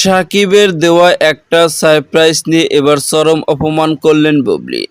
সাকিবের দেওয়া একটা সারপ্রাইজ নিয়ে এবার চরম অপমান করলেন বুবলি।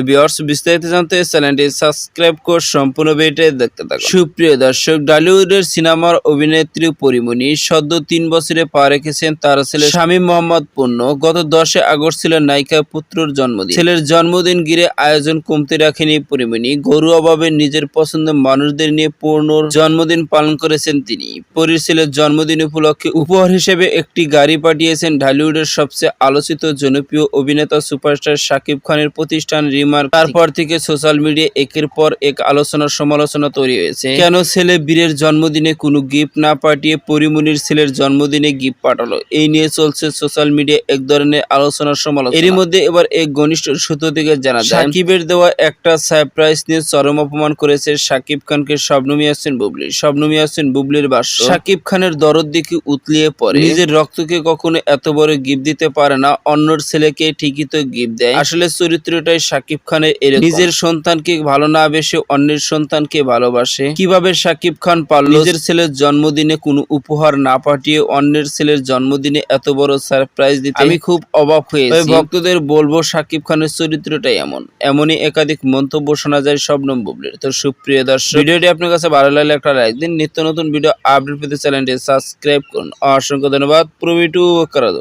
ভিউয়ার্স, বিস্তারিত জানতে চ্যানেলটি সাবস্ক্রাইব করে সম্পূর্ণ ভিডিওটি দেখতে থাকুন। সুপ্রিয় দর্শক, ঢালিউডের সিনেমার অভিনেত্রী পরীমনি সদ্য ৩ বছরে পা রেখেছেন তার ছেলে শামীম মোহাম্মদ পূর্ণ। গত 10 আগস্ট ছিল নায়িকা পুত্রর জন্মদিন। ছেলের জন্মদিন ঘিরে আয়োজন কমতে রাখেনি পরীমনি। ঘরোয়াভাবে নিজের পছন্দের মানুষদের নিয়ে পূর্ণর জন্মদিন পালন করেছেন তিনি। পরীর ছেলের জন্মদিন উপলক্ষে উপহার হিসেবে একটি গাড়ি পাঠিয়েছেন ঢালিউডের সবচেয়ে আলোচিত জনপ্রিয় অভিনেতা সুপারস্টার শাকিব খানের প্রতিষ্ঠান রিমার্ক। তারপর থেকে সোশ্যাল মিডিয়ায় একের পর এক আলোচনা সমালোচনা তৈরি হয়েছে। কেন ছেলে বীরের জন্মদিনে কোনো গিফট না পাঠিয়ে পরীমনির ছেলের জন্মদিনে গিফট পাঠালো, এই নিয়ে চলছে সোশ্যাল মিডিয়ায় এক ধরনের আলোচনা সমালোচনা। এরই মধ্যে এবার এক ঘনিষ্ঠ সূত্র থেকে জানা যায়, সাকিবের দেওয়া একটা সারপ্রাইজ নিয়ে চরম অপমান করেছে শাকিব খানকে শবনম ইয়াসমিন বুবলি। শবনম ইয়াসমিন বুবলির ভাষ্য, শাকিব খানের দরদ দেখে উতলিয়ে পড়ে। নিজের রক্তকে কখনো এত বড় গিফট দিতে পারে না, অন্যর ছেলেকে ঠিকই তো গিফট দেয়। আসলে চরিত্রটাই শাকিব খানের এরকম। নিজের সন্তানকে ভালো না বেশে অন্যের সন্তানকে ভালোবাসে। কিভাবে শাকিব খান পারল নিজের ছেলের জন্মদিনে কোনো উপহার না পাঠিয়ে অন্যের ছেলের জন্মদিনে এত বড় সারপ্রাইজ দিতে, আমি খুব অবাক হয়েছি। ভক্তদের বলবো, শাকিব খানের চরিত্রটাই এমনই একাধিক মন্তব্য শোনা যায় শবনম বুবলির। তো সুপ্রিয় দর্শক, ভিডিওটি আপনার কাছে ভালো লাগলে একটা লাইক দিন। নিত্য নতুন ভিডিও আপডেট পেতে চ্যানেলটি সাবস্ক্রাইব করুন। অসংখ্য ধন্যবাদ। পুরো ভিডিও করার জন্য।